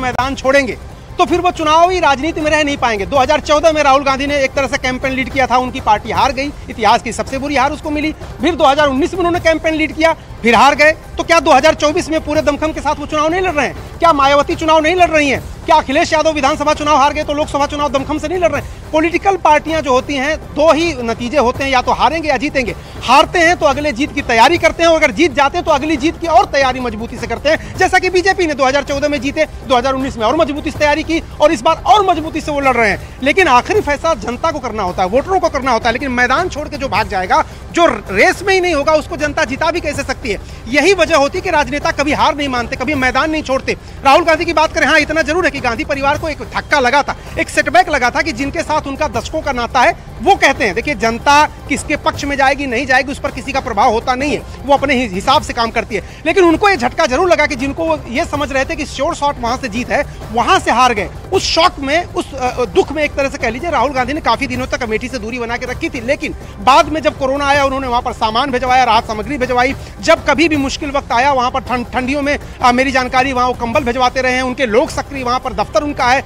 मैदान छोड़ेंगे तो फिर वो चुनावी राजनीति में रह नहीं पाएंगे। 2014 में राहुल गांधी ने एक तरह से कैंपेन लीड किया था, उनकी पार्टी हार गई, इतिहास की सबसे बुरी हार उसको मिली। फिर 2019 में उन्होंने कैंपेन लीड किया, फिर हार गए। तो क्या 2024 में पूरे दमखम के साथ वो चुनाव नहीं लड़ रहे हैं? क्या मायावती चुनाव नहीं लड़ रही हैं? क्या अखिलेश यादव विधानसभा चुनाव हार गए तो लोकसभा चुनाव दमखम से नहीं लड़ रहे हैं? पॉलिटिकल पार्टियां जो होती हैं दो ही नतीजे होते हैं, या तो हारेंगे या जीतेंगे। हारते हैं तो अगले जीत की तैयारी करते हैं, और अगर जीत जाते हैं तो अगली जीत की और तैयारी मजबूती से करते हैं। जैसा कि बीजेपी ने 2014 में जीते, 2019 में और मजबूती से तैयारी की, और इस बार और मजबूती से वो लड़ रहे हैं। लेकिन आखिरी फैसला जनता को करना होता है, वोटरों को करना होता है। लेकिन मैदान छोड़ के जो भाग जाएगा, जो रेस में ही नहीं होगा, उसको जनता जिता भी कैसे सकती है? यही वजह होती है कि राजनेता कभी हार नहीं मानते, कभी मैदान नहीं छोड़ते। राहुल गांधी की बात करें, हाँ इतना जरूर है कि गांधी परिवार को एक धक्का लगा था, एक सेटबैक लगा था कि जिनके साथ उनका दशकों का नाता है वो कहते हैं, देखिए जनता किसके पक्ष में जाएगी नहीं जाएगी उस पर किसी का प्रभाव होता नहीं है, वो अपने हिसाब से काम करती है। लेकिन उनको ये झटका जरूर लगा कि जिनको वो ये समझ रहे थे कि श्योर शॉट वहां से जीत है, वहां से हार गए। उस शॉक में, उस दुख में एक तरह से कह लीजिए, राहुल गांधी ने काफी दिनों तक अमेठी से दूरी बना के रखी थी। लेकिन बाद में जब कोरोना आया, उन्होंने वहां पर सामान भिजवाया, राहत सामग्री भिजवाई। जब कभी भी मुश्किल वक्त आया वहां पर ठंडियों में मेरी जानकारी वहां वो कंबल भिजवाते रहे हैं। उनके लोग सक्रिय, वहां पर दफ्तर उनका है।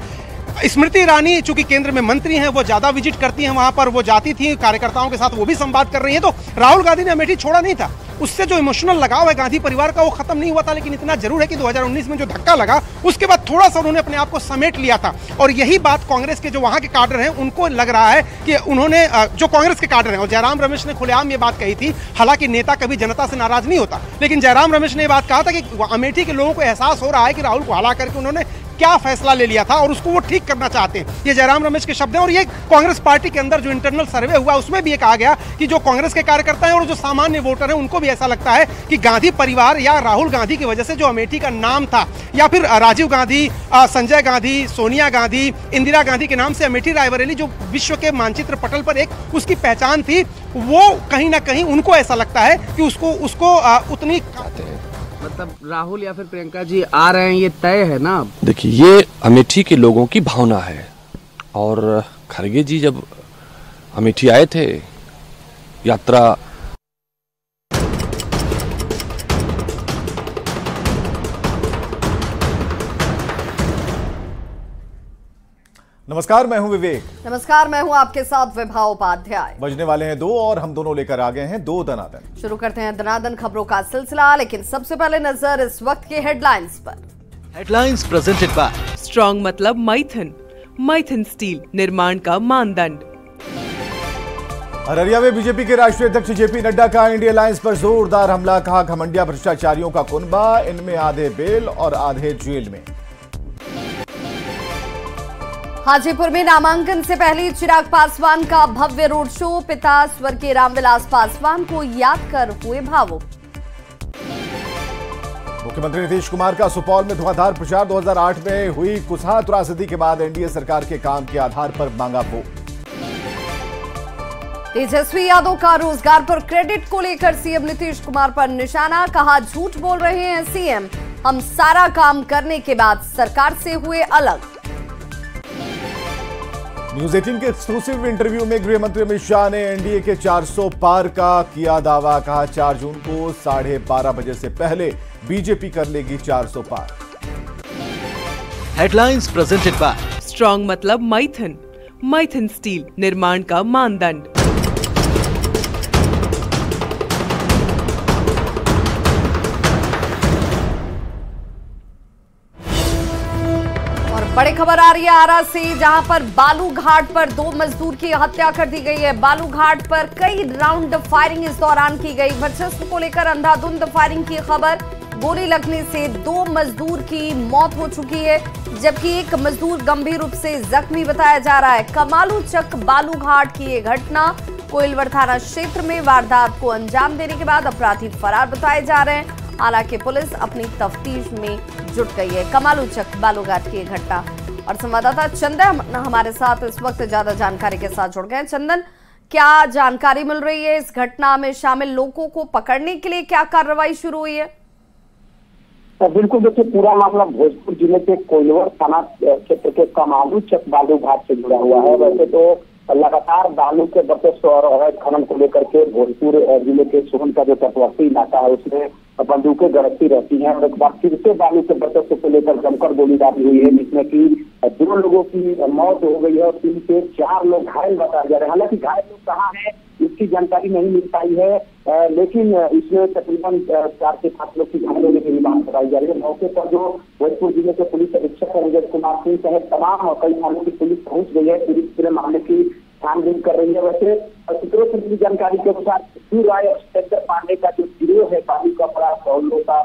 स्मृति ईरानी चूंकि केंद्र में मंत्री हैं, वो ज्यादा विजिट करती हैं वहां पर, वो जाती थी कार्यकर्ताओं के साथ, वो भी संवाद कर रही हैं। तो राहुल गांधी ने अमेठी छोड़ा नहीं था। उससे जो इमोशनल लगाव है गांधी परिवार का, वो खत्म नहीं हुआ था। लेकिन इतना जरूर है कि 2019 में जो धक्का लगा, उसके बाद थोड़ा सा उन्होंने अपने आप को समेट लिया था। और यही बात कांग्रेस के जो वहां के काडर हैं उनको लग रहा है कि उन्होंने, जो कांग्रेस के काडर हैं, और जयराम रमेश ने खुलेआम ये बात कही थी, हालांकि नेता कभी जनता से नाराज नहीं होता, लेकिन जयराम रमेश ने ये बात कहा था कि अमेठी के लोगों को एहसास हो रहा है कि राहुल को हरा करके उन्होंने क्या फैसला ले लिया था और उसको वो ठीक करना चाहते हैं। ये जयराम रमेश के शब्द हैं। और ये कांग्रेस पार्टी के अंदर जो इंटरनल सर्वे हुआ उसमें भी ये कहा गया कि जो कांग्रेस के कार्यकर्ता हैं और जो सामान्य वोटर हैं उनको भी ऐसा लगता है कि गांधी परिवार या राहुल गांधी की वजह से जो अमेठी का नाम था, या फिर राजीव गांधी, संजय गांधी, सोनिया गांधी, इंदिरा गांधी के नाम से अमेठी रायबरेली जो विश्व के मानचित्र पटल पर एक उसकी पहचान थी, वो कहीं ना कहीं उनको ऐसा लगता है कि उसको उतनी, मतलब राहुल या फिर प्रियंका जी आ रहे हैं, ये तय है ना? देखिए, ये अमेठी के लोगों की भावना है। और खड़गे जी जब अमेठी आए थे, यात्रा नमस्कार, मैं हूं विवेक। नमस्कार, मैं हूं आपके साथ विभा उपाध्याय। बजने वाले हैं 2 और हम दोनों लेकर आ गए हैं 2 दनादन। शुरू करते हैं दनादन खबरों का सिलसिला, लेकिन सबसे पहले नजर इस वक्त के हेडलाइंस पर। हेडलाइंस प्रेजेंटेड बाय स्ट्रॉन्ग मतलब माइथन, माइथन स्टील निर्माण का मानदंड। अररिया में बीजेपी के राष्ट्रीय अध्यक्ष जेपी नड्डा का इंडिया अलायंस पर जोरदार हमला, कहा घमंडिया भ्रष्टाचारियों का कुनबा, इनमें आधे बेल और आधे जेल में। हाजीपुर में नामांकन से पहले चिराग पासवान का भव्य रोड शो, पिता स्वर्गीय रामविलास पासवान को याद कर हुए भावुक। मुख्यमंत्री नीतीश कुमार का सुपौल में धुआंधार प्रचार, 2008 में हुई कुसहा त्रासदी के बाद एनडीए सरकार के काम के आधार पर मांगा वोट। तेजस्वी यादव का रोजगार पर क्रेडिट को लेकर सीएम नीतीश कुमार पर निशाना, कहा झूठ बोल रहे हैं सीएम, हम सारा काम करने के बाद सरकार से हुए अलग। न्यूज 18 के एक्सक्लूसिव इंटरव्यू में गृह मंत्री अमित शाह ने एनडीए के 400 पार का किया दावा, कहा 4 जून को 12:30 बजे से पहले बीजेपी कर लेगी 400 पार। हेडलाइंस प्रेजेंटेड बाय स्ट्रॉन्ग मतलब माइथन, माइथन स्टील निर्माण का मानदंड। बड़ी खबर आ रही है आरा से, जहां पर बालू घाट पर 2 मजदूर की हत्या कर दी गई है। बालू घाट पर कई राउंड फायरिंग इस दौरान की गई। वर्चस्व को लेकर अंधाधुंध फायरिंग की खबर, गोली लगने से 2 मजदूर की मौत हो चुकी है, जबकि एक मजदूर गंभीर रूप से जख्मी बताया जा रहा है। कमालू चक बालू घाट की ये घटना कोइलवर थाना क्षेत्र में वारदात को अंजाम देने के बाद अपराधी फरार बताए जा रहे हैं। हालांकि पुलिस अपनी तफ्तीश में जुट गई है। कमालू चक बालू घाट की घटना, और संवाददाता चंदन हमारे साथ इस वक्त ज्यादा जानकारी के साथ जुड़ गए। चंदन, क्या जानकारी मिल रही है? इस घटना में शामिल लोगों को पकड़ने के लिए क्या कार्रवाई शुरू हुई है? बिल्कुल, देखिए पूरा मामला भोजपुर जिले के कोइलवर थाना क्षेत्र के कमालू चक बालू घाट से जुड़ा हुआ है। वैसे तो लगातार बालू के वर्चस्व और अवैध खनन को लेकर के भोजपुर जिले के सोहन का जो तटवर्ती इलाका है उसमें बंदूकें गरजती रहती हैं और एक बार फिर से बालू के वर्चस्व को लेकर जमकर गोलीबारी हुई है, जिसमें कि 2 लोगों की मौत हो गई है और 3 से 4 लोग घायल बताए जा रहे हैं। हालांकि घायल लोग कहाँ हैं इसकी जानकारी नहीं मिल पाई है, लेकिन इसमें तकरीबन 4 से 5 लोग की घायल होने की भी बात बताई जा रही है। मौके पर जो भोजपुर जिले के पुलिस अधीक्षक रंजन कुमार सिंह सहित तमाम कई थानों की पुलिस पहुंच गई है, पूरे मामले की छानबीन कर रही है। वैसे सूत्रों से मिली जानकारी के अनुसार राय पांडे का जो गिरोह है बालू का बड़ा सौलों का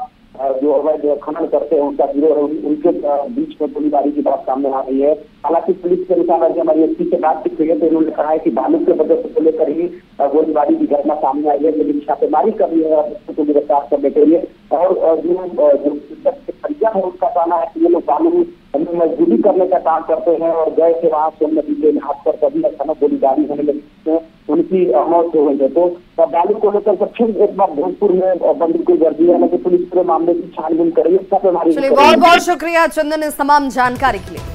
जो अवैध खनन करते हैं उनका गिरोह है, उनके बीच में गोलीबारी की बात सामने आ रही है। हालांकि पुलिस के अनुसार आज हमारी एसपी से बातचीत हुई है तो उन्होंने कहा है कि बालू के वजह से लेकर ही गोलीबारी की घटना सामने आई है, लेकिन छापेमारी कर रही है उसको गिरफ्तार करने के लिए। और जो परिजन है उसका कहना है कि ये लोग बालू मजदूरी करने का काम करते हैं और गए थे वहां सोन नदी के घाट पर, तभी अचानक गोलीबारी होने लगी, उनकी मौत हो गई है। तो बालू को लेकर फिर एक बार भोजपुर में बंदूकें गर्दी है, लेकिन पुलिस पूरे मामले की छानबीन कर रही है। चलिए, बहुत बहुत शुक्रिया चंदन इस तमाम जानकारी के लिए।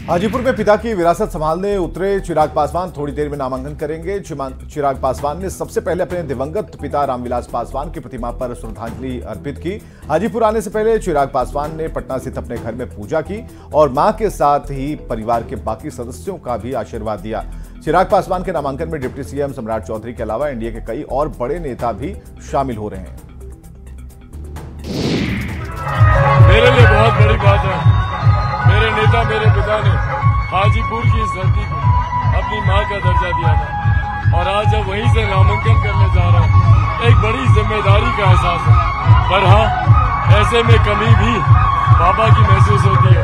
हाजीपुर में पिता की विरासत संभालने उतरे चिराग पासवान थोड़ी देर में नामांकन करेंगे। चिराग पासवान ने सबसे पहले अपने दिवंगत पिता रामविलास पासवान की प्रतिमा पर श्रद्धांजलि अर्पित की। हाजीपुर आने से पहले चिराग पासवान ने पटना स्थित अपने घर में पूजा की और मां के साथ ही परिवार के बाकी सदस्यों का भी आशीर्वाद दिया। चिराग पासवान के नामांकन में डिप्टी सीएम सम्राट चौधरी के अलावा एनडीए के कई और बड़े नेता भी शामिल हो रहे हैं। मेरे लिए बहुत बड़ी बात है, मेरे नेता मेरे पिता ने हाजीपुर की इस धरती को अपनी मां का दर्जा दिया था और आज जब वहीं से नामांकन करने जा रहा हूं, एक बड़ी जिम्मेदारी का एहसास है। पर हाँ, ऐसे में कमी भी पापा की महसूस होती है।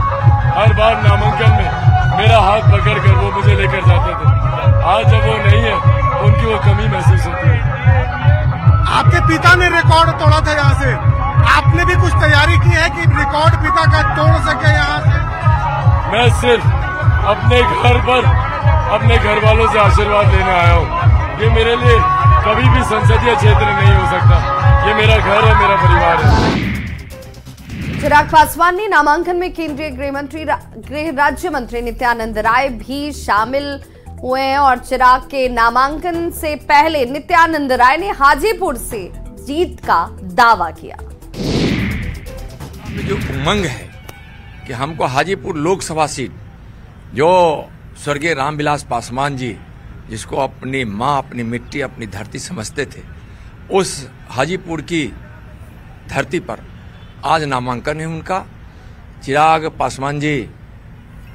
हर बार नामांकन में मेरा हाथ पकड़कर वो मुझे लेकर जाते थे, आज जब वो नहीं है उनकी वो कमी महसूस होती है। आपके पिता ने रिकॉर्ड तोड़ा था यहाँ से, आपने भी कुछ तैयारी की है कि रिकॉर्ड पिता का तोड़ सके यहाँ से? मैं सिर्फ अपने घर पर अपने घर वालों से आशीर्वाद लेने आया हूँ। ये मेरे लिए कभी भी संसदीय क्षेत्र नहीं हो सकता, ये मेरा घर है, मेरा परिवार है। चिराग पासवान ने नामांकन में केंद्रीय गृह राज्य मंत्री नित्यानंद राय भी शामिल हुए हैं और चिराग के नामांकन से पहले नित्यानंद राय ने हाजीपुर से जीत का दावा किया। जो उमंग है कि हमको हाजीपुर लोकसभा सीट, जो स्वर्गीय रामविलास पासवान जी जिसको अपनी मां, अपनी मिट्टी, अपनी धरती समझते थे, उस हाजीपुर की धरती पर आज नामांकन है उनका। चिराग पासवान जी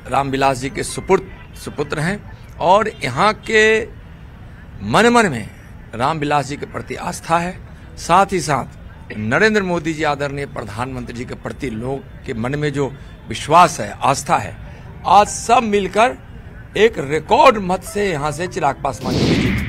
रामविलास जी के सुपुत्र हैं और यहाँ के मन में रामविलास जी के प्रति आस्था है। साथ ही साथ नरेंद्र मोदी जी आदरणीय प्रधानमंत्री जी के प्रति लोग के मन में जो विश्वास है, आस्था है, आज सब मिलकर एक रिकॉर्ड मत से यहां से चिराग पासवान जी जीते।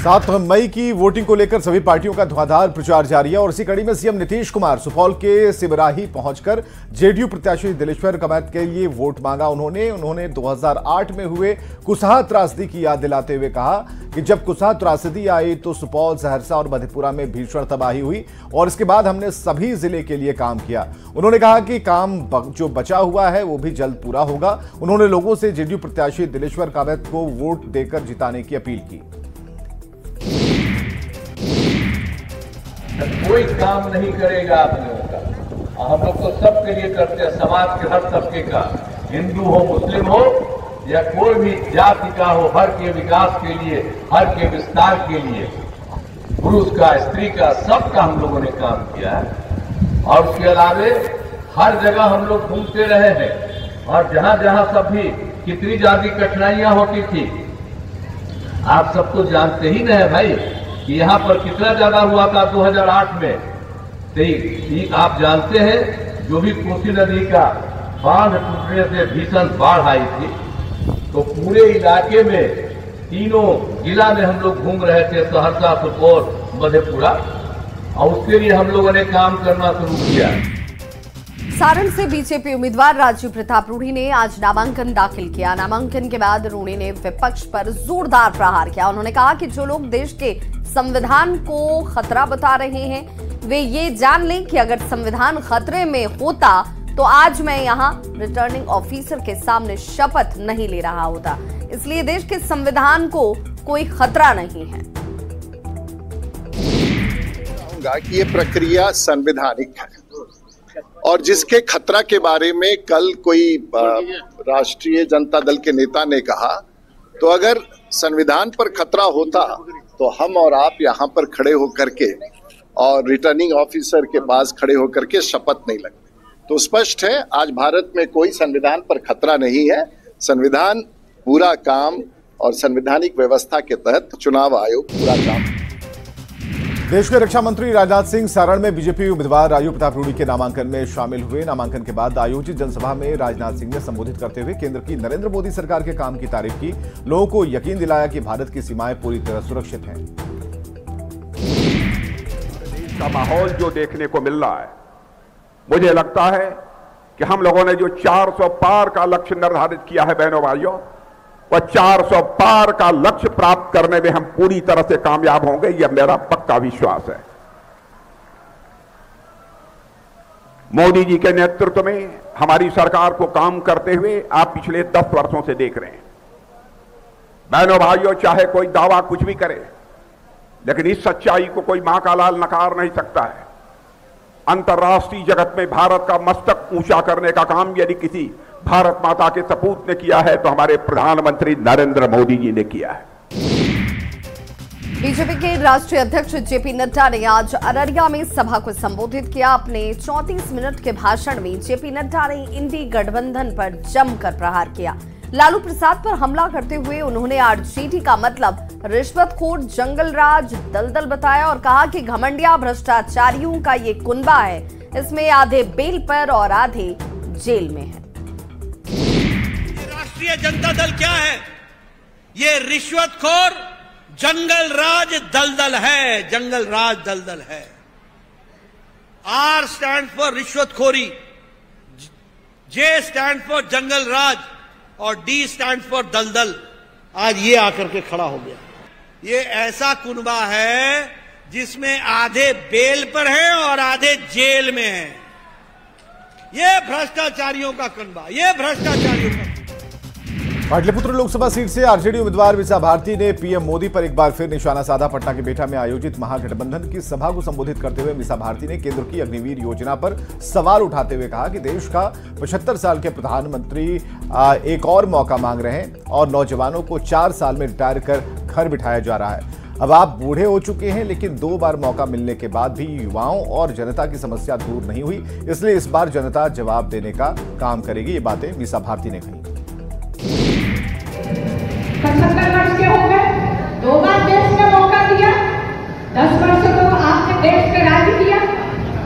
7 मई की वोटिंग को लेकर सभी पार्टियों का धुआंधार प्रचार जारी है और इसी कड़ी में सीएम नीतीश कुमार सुपौल के सिमराही पहुंचकर जेडीयू प्रत्याशी दिलेश्वर कामैत के लिए वोट मांगा। उन्होंने 2008 में हुए कुसहा त्रासदी की याद दिलाते हुए कहा कि जब कुसहा त्रासदी आई तो सुपौल, सहरसा और मधेपुरा में भीषण तबाही हुई और इसके बाद हमने सभी जिले के लिए काम किया। उन्होंने कहा कि काम जो बचा हुआ है वो भी जल्द पूरा होगा। उन्होंने लोगों से जेडीयू प्रत्याशी दिलेश्वर कामैत को वोट देकर जिताने की अपील की। कोई काम नहीं करेगा आप लोगों का, हम लोग तो सबके लिए करते हैं, समाज के हर तबके का, हिंदू हो, मुस्लिम हो या कोई भी जाति का हो, हर के विकास के लिए, हर के विस्तार के लिए, पुरुष का, स्त्री का, सबका हम लोगों ने काम किया है। और उसके अलावे हर जगह हम लोग घूमते रहे हैं और जहां जहां सभी कितनी ज्यादा कठिनाइयां होती थी, आप सब तो जानते ही नहीं भाई कि यहाँ पर कितना ज्यादा हुआ था 2008 में। तो आप जानते हैं जो भी कोसी नदी का बांध टूटने से भीषण बाढ़ आई थी, तो पूरे इलाके में तीनों जिला में हम लोग घूम रहे थे, सहरसा, सुपौल, मधेपुरा, और उसके लिए हम लोगों ने काम करना शुरू किया। सारण से बीजेपी उम्मीदवार राजीव प्रताप रूढ़ी ने आज नामांकन दाखिल किया। नामांकन के बाद रूढ़ी ने विपक्ष पर जोरदार प्रहार किया। उन्होंने कहा कि जो लोग देश के संविधान को खतरा बता रहे हैं वे ये जान लें कि अगर संविधान खतरे में होता तो आज मैं यहाँ रिटर्निंग ऑफिसर के सामने शपथ नहीं ले रहा होता। इसलिए देश के संविधान को कोई खतरा नहीं है। कि ये प्रक्रिया संवैधानिक है और जिसके खतरा के बारे में कल कोई राष्ट्रीय जनता दल के नेता ने कहा, तो अगर संविधान पर खतरा होता तो हम और आप यहाँ पर खड़े होकर के और रिटर्निंग ऑफिसर के पास खड़े होकर के शपथ नहीं लगते। तो स्पष्ट है आज भारत में कोई संविधान पर खतरा नहीं है। संविधान पूरा काम और संवैधानिक व्यवस्था के तहत चुनाव आयोग पूरा काम। देश के रक्षा मंत्री राजनाथ सिंह सारण में बीजेपी उम्मीदवार राजू प्रताप रूडी के नामांकन में शामिल हुए। नामांकन के बाद आयोजित जनसभा में राजनाथ सिंह ने संबोधित करते हुए केंद्र की नरेंद्र मोदी सरकार के काम की तारीफ की। लोगों को यकीन दिलाया कि भारत की सीमाएं पूरी तरह सुरक्षित हैं। देश का माहौल जो देखने को मिल रहा है, मुझे लगता है कि हम लोगों ने जो 400 पार का लक्ष्य निर्धारित किया है बहनों भाइयों, वह 400 पार का लक्ष्य प्राप्त करने में हम पूरी तरह से कामयाब होंगे, यह मेरा पक्का विश्वास है। मोदी जी के नेतृत्व में हमारी सरकार को काम करते हुए आप पिछले 10 वर्षों से देख रहे हैं। बहनों भाइयों, चाहे कोई दावा कुछ भी करे, लेकिन इस सच्चाई को कोई मां का लाल नकार नहीं सकता है। अंतर्राष्ट्रीय जगत में भारत का मस्तक ऊंचा करने का काम यदि किसी भारत माता के सपूत ने किया है तो हमारे प्रधानमंत्री नरेंद्र मोदी जी ने किया है। बीजेपी के राष्ट्रीय अध्यक्ष जेपी नड्डा ने आज अररिया में सभा को संबोधित किया। अपने 34 मिनट के भाषण में जेपी नड्डा ने इंडी गठबंधन पर जमकर प्रहार किया। लालू प्रसाद पर हमला करते हुए उन्होंने आरजेडी का मतलब रिश्वतखोर, जंगलराज, दलदल बताया और कहा कि घमंडिया भ्रष्टाचारियों का ये कुनबा है, इसमें आधे बेल पर और आधे जेल में है। राष्ट्रीय जनता दल क्या है? ये रिश्वतखोर, जंगलराज, दलदल है। जंगलराज दलदल है। आर स्टैंड फॉर रिश्वतखोरी, जे स्टैंड फॉर जंगलराज और डी स्टैंड फॉर दलदल। आज ये आकर के खड़ा हो गया। ये ऐसा कुनबा है जिसमें आधे बेल पर है और आधे जेल में है। ये भ्रष्टाचारियों का कुनबा, ये भ्रष्टाचारियों का। पाटलिपुत्र लोकसभा सीट से आरजेडी उम्मीदवार मीसा भारती ने पीएम मोदी पर एक बार फिर निशाना साधा। पटना के बेटा में आयोजित महागठबंधन की सभा को संबोधित करते हुए मीसा भारती ने केंद्र की अग्निवीर योजना पर सवाल उठाते हुए कहा कि देश का 75 साल के प्रधानमंत्री एक और मौका मांग रहे हैं और नौजवानों को 4 साल में रिटायर कर घर बिठाया जा रहा है। अब आप बूढ़े हो चुके हैं, लेकिन 2 बार मौका मिलने के बाद भी युवाओं और जनता की समस्या दूर नहीं हुई, इसलिए इस बार जनता जवाब देने का काम करेगी। ये बातें मीसा भारती ने कही। 75 वर्ष के हो गए, 2 बार देश में मौका दिया, 10 वर्ष तो आपने देश पे राज किया।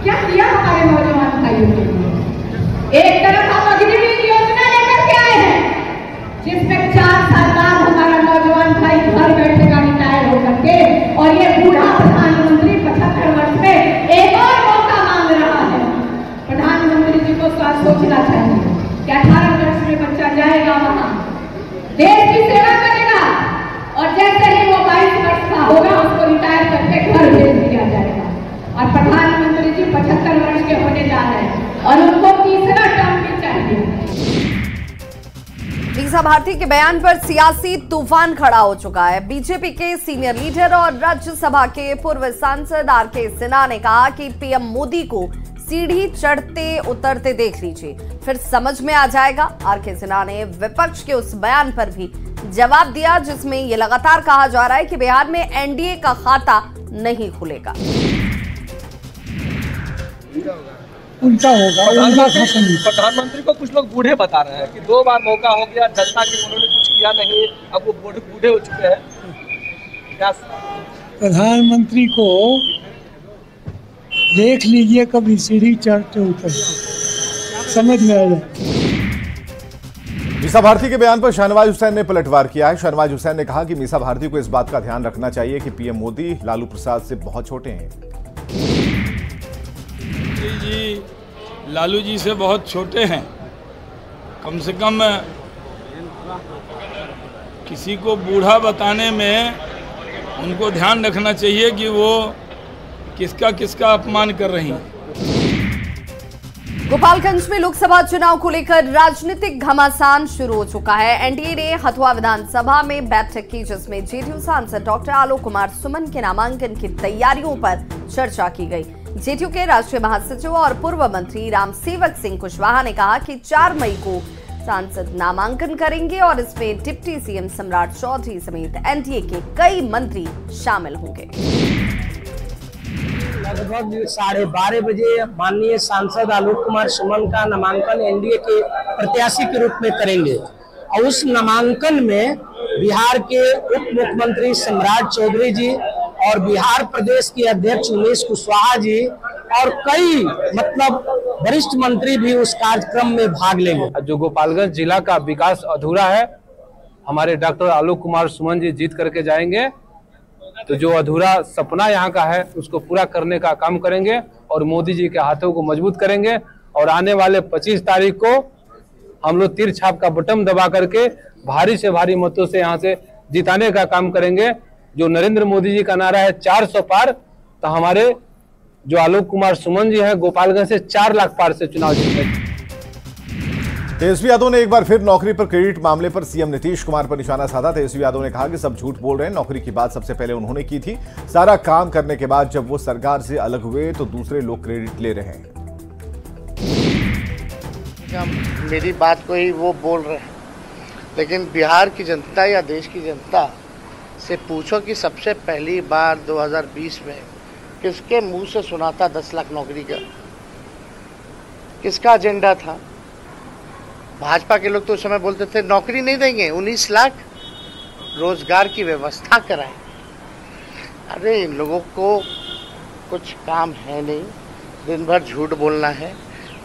क्या किया हमारे नौजवान भाइयों के लिए? एक तरफ हम अग्निवीर योजना लेकर के आए हैं, जिसमें 4 साल बाद हमारा नौजवान भाई घर बैठेगा रिटायर होकर के, और ये बूढ़ा प्रधानमंत्री 75 वर्ष में एक और मौका मांग रहा है। प्रधानमंत्री जी को सोचना चाहिए कि 18 वर्ष में बच्चा जाएगा वहां, देश की सेवा करेगा, और जैसे ही वो 22 वर्ष का होगा उसको रिटायर करके घर भेज दिया जाएगा। और प्रधानमंत्री जी 75 वर्ष के होने जा रहे हैं और उनको तीसरा टर्म भी चाहिए। मीसा भारती के बयान पर सियासी तूफान खड़ा हो चुका है। बीजेपी के सीनियर लीडर और राज्यसभा के पूर्व सांसद आरके सिन्हा ने कहा कि पीएम मोदी को सीढ़ी चढ़ते उतरते देख लीजिए, फिर समझ में आ जाएगा। आरके सिन्हा ने विपक्ष के उस बयान पर भी जवाब दिया जिसमें यह लगातार कहा जा रहा है कि बिहार में एनडीए का खाता नहीं खुलेगा। उनका होगा, उनका खाता नहीं। प्रधानमंत्री को कुछ लोग बूढ़े बता रहे हैं कि 2 बार मौका हो गया, जनता के उन्होंने कुछ किया नहीं, अब वो बूढ़े हो चुके हैं। क्या प्रधानमंत्री को देख लीजिए कभी सीढ़ी चढ़ते उतरते, समझ में आ जाए। मीसा भारती के बयान पर शाहनवाज हुसैन ने पलटवार किया है। शाहनवाज हुसैन ने कहा कि मीसा भारती को इस बात का ध्यान रखना चाहिए कि पीएम मोदी लालू प्रसाद से बहुत छोटे हैं। जी लालू जी से बहुत छोटे हैं। कम से कम किसी को बूढ़ा बताने में उनको ध्यान रखना चाहिए कि वो किसका किसका अपमान कर रही हैं। गोपालगंज में लोकसभा चुनाव को लेकर राजनीतिक घमासान शुरू हो चुका है। एनडीए ने हथुआ विधानसभा में बैठक की, जिसमें जेडीयू सांसद डॉक्टर आलोक कुमार सुमन के नामांकन की तैयारियों पर चर्चा की गई। जेडीयू के राष्ट्रीय महासचिव और पूर्व मंत्री रामसेवक सिंह कुशवाहा ने कहा कि 4 मई को सांसद नामांकन करेंगे और इसमें डिप्टी सीएम सम्राट चौधरी समेत एनडीए के कई मंत्री शामिल होंगे। लगभग 12:30 बजे माननीय सांसद आलोक कुमार सुमन का नामांकन एनडीए के प्रत्याशी के रूप में करेंगे और उस नामांकन में बिहार के उप मुख्यमंत्री सम्राट चौधरी जी और बिहार प्रदेश के अध्यक्ष उमेश कुशवाहा जी और कई वरिष्ठ मंत्री भी उस कार्यक्रम में भाग लेंगे। जो गोपालगंज जिला का विकास अधूरा है, हमारे डॉक्टर आलोक कुमार सुमन जी जीत करके जाएंगे, तो जो अधूरा सपना यहाँ का है उसको पूरा करने का काम करेंगे और मोदी जी के हाथों को मजबूत करेंगे। और आने वाले 25 तारीख को हम लोग तीर छाप का बटन दबा करके भारी से भारी मतों से यहाँ से जिताने का काम करेंगे। जो नरेंद्र मोदी जी का नारा है 400 पार, तो हमारे जो आलोक कुमार सुमन जी हैं गोपालगंज से 4 लाख पार से चुनाव जीतेंगे। तेजस्वी यादव ने एक बार फिर नौकरी पर क्रेडिट मामले पर सीएम नीतीश कुमार पर निशाना साधा। तेजस्वी यादव ने कहा कि सब झूठ बोल रहे हैं, नौकरी की बात सबसे पहले उन्होंने की थी। सारा काम करने के बाद जब वो सरकार से अलग हुए तो दूसरे लोग क्रेडिट ले रहे हैं। मेरी बात को ही वो बोल रहे हैं, लेकिन बिहार की जनता या देश की जनता से पूछो कि सबसे पहली बार 2020 में किसके मुंह से सुना था 10 लाख नौकरी का? किसका एजेंडा था? भाजपा के लोग तो उस समय बोलते थे नौकरी नहीं देंगे, 19 लाख रोजगार की व्यवस्था कराएं। अरे इन लोगों को कुछ काम है नहीं, दिन भर झूठ बोलना है।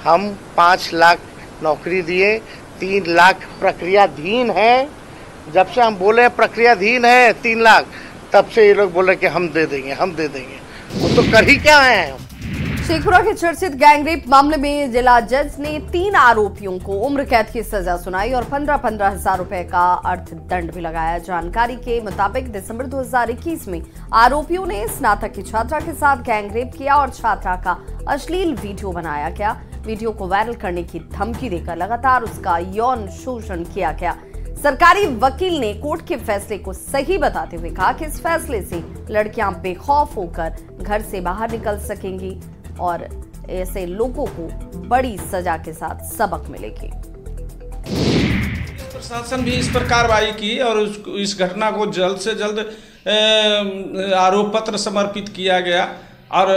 हम 5 लाख नौकरी दिए, 3 लाख प्रक्रियाधीन है। जब से हम बोले प्रक्रियाधीन है 3 लाख, तब से ये लोग बोल रहे कि हम दे देंगे, हम दे देंगे। वो तो कर ही क्या है। शेखपुरा के चर्चित गैंगरेप मामले में जिला जज ने 3 आरोपियों को उम्र कैद की सजा सुनाई और 15-15 हजार रुपए का अर्थदंड भी लगाया। जानकारी के मुताबिक दिसंबर 2021 में आरोपियों ने स्नातक की छात्रा के साथ गैंगरेप किया और छात्रा का अश्लील वीडियो बनाया गया। वीडियो को वायरल करने की धमकी देकर लगातार उसका यौन शोषण किया गया। सरकारी वकील ने कोर्ट के फैसले को सही बताते हुए कहा कि इस फैसले से लड़कियां बेखौफ होकर घर से बाहर निकल सकेंगी और ऐसे लोगों को बड़ी सजा के साथ सबक मिलेगी। प्रशासन भी इस पर कार्रवाई की और इस घटना को जल्द से जल्द आरोप पत्र समर्पित किया गया और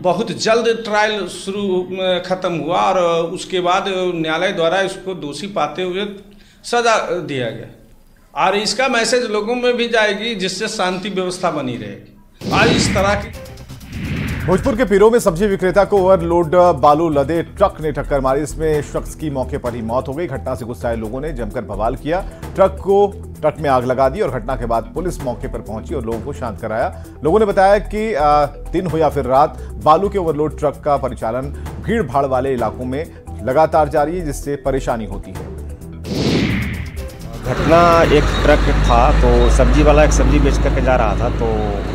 बहुत जल्द ट्रायल खत्म हुआ और उसके बाद न्यायालय द्वारा इसको दोषी पाते हुए सजा दिया गया और इसका मैसेज लोगों में भी जाएगी, जिससे शांति व्यवस्था बनी रहेगी। आज इस तरह की भोजपुर के पीरो में सब्जी विक्रेता को ओवरलोड बालू लदे ट्रक ने टक्कर मारी। इसमें शख्स की मौके पर ही मौत हो गई। घटना से गुस्साए लोगों ने जमकर बवाल किया, ट्रक में आग लगा दी और घटना के बाद पुलिस मौके पर पहुंची और लोगों को शांत कराया। लोगों ने बताया कि दिन हो या फिर रात बालू के ओवरलोड ट्रक का परिचालन भीड़ भाड़ वाले इलाकों में लगातार जारी है, जिससे परेशानी होती है। घटना एक ट्रक था, तो सब्जी वाला एक सब्जी बेच करके जा रहा था, तो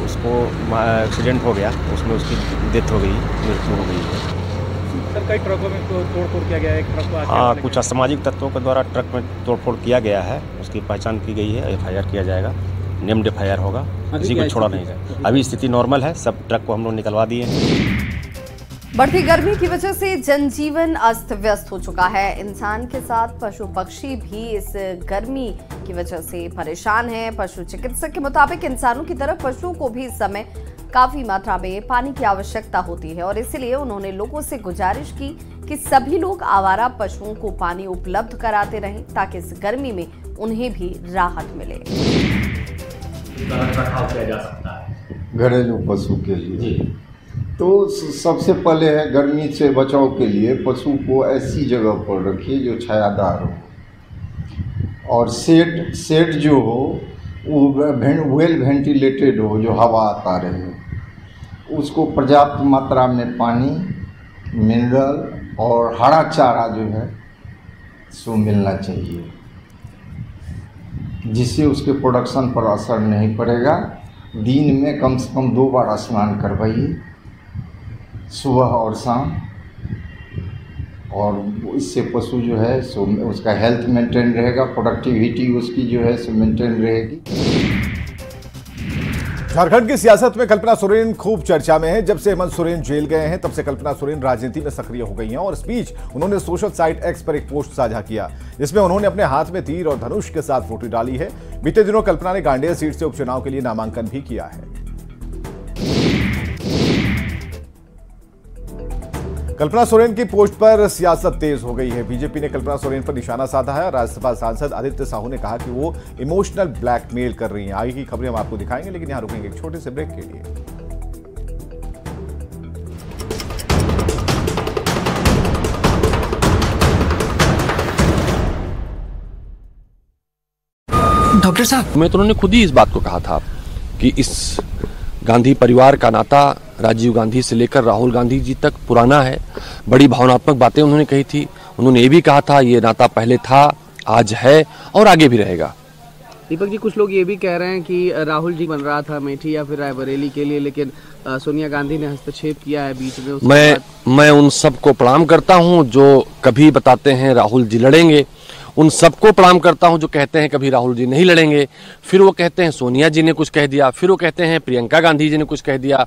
उसको एक्सीडेंट हो गया, उसमें उसकी डेथ हो गई, मृत्यु हो गई है। सर कई ट्रकों में तोड़फोड़ किया गया है, एक ट्रक को हाँ, कुछ असामाजिक तत्वों के द्वारा ट्रक में तोड़फोड़ किया गया है, उसकी पहचान की गई है, FIR किया जाएगा, नेम्ड FIR होगा, किसी को छोड़ा नहीं जाएगा। अभी स्थिति नॉर्मल है, सब ट्रक को हम लोग निकलवा दिए हैं। बढ़ती गर्मी की वजह से जनजीवन अस्त व्यस्त हो चुका है। इंसान के साथ पशु पक्षी भी इस गर्मी की वजह से परेशान हैं। पशु चिकित्सक के मुताबिक इंसानों की तरह पशुओं को भी इस समय काफी मात्रा में पानी की आवश्यकता होती है और इसलिए उन्होंने लोगों से गुजारिश की कि सभी लोग आवारा पशुओं को पानी उपलब्ध कराते रहें ताकि इस गर्मी में उन्हें भी राहत मिले। घरेलू पशु के लिए तो सबसे पहले है गर्मी से बचाव के लिए पशु को ऐसी जगह पर रखिए जो छायादार हो और सेट जो हो वो वेल वेंटिलेटेड हो, जो हवा आता रहे। उसको पर्याप्त मात्रा में पानी, मिनरल और हरा चारा जो है सो मिलना चाहिए, जिससे उसके प्रोडक्शन पर असर नहीं पड़ेगा। दिन में कम से कम 2 बार स्नान करवाइए, सुबह और शाम। और इससे पशु जो है सो उसका हेल्थ मेंटेन रहेगा, प्रोडक्टिविटी उसकी जो है सो मेंटेन रहेगी। झारखंड की सियासत में कल्पना सोरेन खूब चर्चा में है। जब से हेमंत सोरेन जेल गए हैं तब से कल्पना सोरेन राजनीति में सक्रिय हो गई हैं और इस बीच उन्होंने सोशल साइट एक्स पर एक पोस्ट साझा किया, जिसमें उन्होंने अपने हाथ में तीर और धनुष के साथ फोटो डाली है। बीते दिनों कल्पना ने गांडेय सीट से उपचुनाव के लिए नामांकन भी किया है। कल्पना सोरेन की पोस्ट पर सियासत तेज हो गई है। बीजेपी ने कल्पना सोरेन पर निशाना साधा है। राज्यसभा सांसद आदित्य साहू ने कहा कि वो इमोशनल ब्लैकमेल कर रही हैं। आगे की खबरें हम आपको दिखाएंगे, लेकिन यहां रुकेंगे एक छोटे से ब्रेक के लिए। डॉक्टर साहब, मैं तो उन्होंने खुद ही इस बात को कहा था कि इस गांधी परिवार का नाता राजीव गांधी से लेकर राहुल गांधी जी तक पुराना है। बड़ी भावनात्मक बातें उन्होंने कही थी। उन्होंने ये भी कहा था ये नाता पहले था, आज है और आगे भी रहेगा। दीपक जी, कुछ लोग ये भी कह रहे हैं कि राहुल जी बन रहा था अमेठी या फिर रायबरेली के लिए, लेकिन सोनिया गांधी ने हस्तक्षेप किया है बीच में। मैं उन सबको प्रणाम करता हूं जो कभी बताते हैं राहुल जी लड़ेंगे, उन सबको प्रणाम करता हूं जो कहते हैं कभी राहुल जी नहीं लड़ेंगे, फिर वो कहते हैं सोनिया जी ने कुछ कह दिया, फिर वो कहते हैं प्रियंका गांधी जी ने कुछ कह दिया।